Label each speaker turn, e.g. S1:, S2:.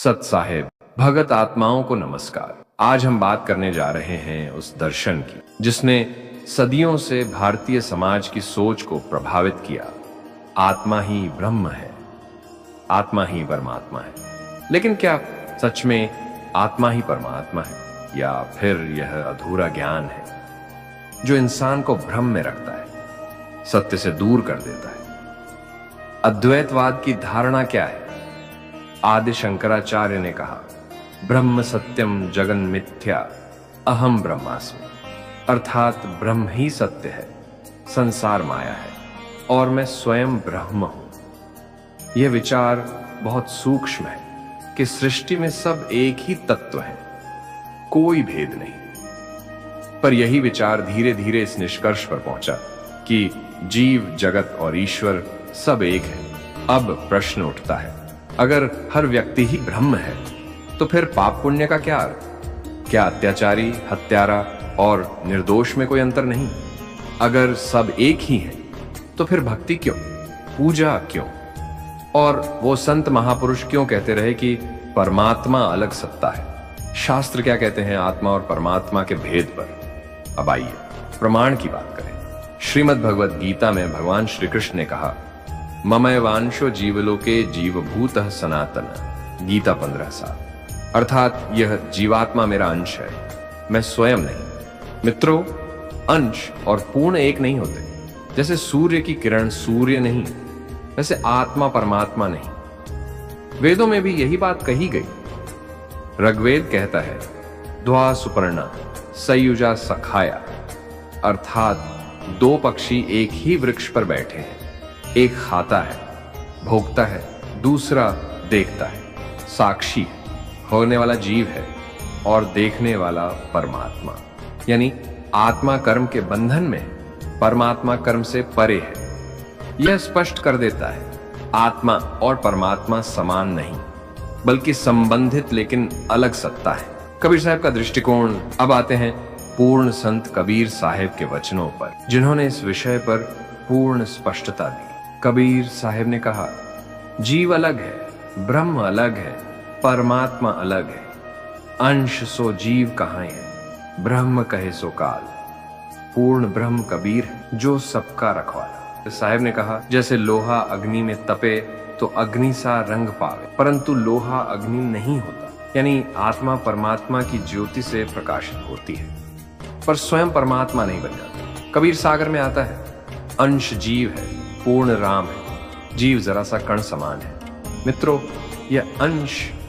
S1: सत साहेब, भगत आत्माओं को नमस्कार। आज हम बात करने जा रहे हैं उस दर्शन की जिसने सदियों से भारतीय समाज की सोच को प्रभावित किया। आत्मा ही ब्रह्म है, आत्मा ही परमात्मा है। लेकिन क्या सच में आत्मा ही परमात्मा है, या फिर यह अधूरा ज्ञान है जो इंसान को भ्रम में रखता है, सत्य से दूर कर देता है? अद्वैतवाद की धारणा क्या है? आदि शंकराचार्य ने कहा, ब्रह्म सत्यम जगन मिथ्या अहम ब्रह्मास्मि, अर्थात ब्रह्म ही सत्य है, संसार माया है और मैं स्वयं ब्रह्म हूं। यह विचार बहुत सूक्ष्म है कि सृष्टि में सब एक ही तत्व है, कोई भेद नहीं। पर यही विचार धीरे धीरे इस निष्कर्ष पर पहुंचा कि जीव, जगत और ईश्वर सब एक है। अब प्रश्न उठता है, अगर हर व्यक्ति ही ब्रह्म है तो फिर पाप पुण्य का क्या अर्थ? क्या अत्याचारी, हत्यारा और निर्दोष में कोई अंतर नहीं? अगर सब एक ही है तो फिर भक्ति क्यों, पूजा क्यों? और वो संत महापुरुष क्यों कहते रहे कि परमात्मा अलग सत्ता है? शास्त्र क्या कहते हैं आत्मा और परमात्मा के भेद पर? अब आइए प्रमाण की बात करें। श्रीमद् भगवद गीता में भगवान श्री कृष्ण ने कहा, ममैवांशो जीवलोके जीवभूतः सनातन, गीता 15:7। अर्थात यह जीवात्मा मेरा अंश है, मैं स्वयं नहीं। मित्रों, अंश और पूर्ण एक नहीं होते। जैसे सूर्य की किरण सूर्य नहीं, वैसे आत्मा परमात्मा नहीं। वेदों में भी यही बात कही गई। ऋग्वेद कहता है, द्वा सुपर्णा सयुजा सखाया, अर्थात दो पक्षी एक ही वृक्ष पर बैठे हैं, एक खाता है, भोगता है, दूसरा देखता है। साक्षी होने वाला जीव है और देखने वाला परमात्मा। यानी आत्मा कर्म के बंधन में, परमात्मा कर्म से परे है। यह स्पष्ट कर देता है आत्मा और परमात्मा समान नहीं, बल्कि संबंधित लेकिन अलग सत्ता है। कबीर साहब का दृष्टिकोण। अब आते हैं पूर्ण संत कबीर साहब के वचनों पर, जिन्होंने इस विषय पर पूर्ण स्पष्टता दी। कबीर साहब ने कहा, जीव अलग है, ब्रह्म अलग है, परमात्मा अलग है। अंश सो जीव कहाँ है, ब्रह्म कहे सो काल। पूर्ण ब्रह्म कबीर है, जो सबका रखवाला। साहब ने कहा, जैसे लोहा अग्नि में तपे तो अग्नि सा रंग पावे, परंतु लोहा अग्नि नहीं होता। यानी आत्मा परमात्मा की ज्योति से प्रकाशित होती है, पर स्वयं परमात्मा नहीं बन जाती। कबीर सागर में आता है, अंश जीव है, पूर्ण राम है, जीव जरा सा कण समान है। मित्रों, यह अंश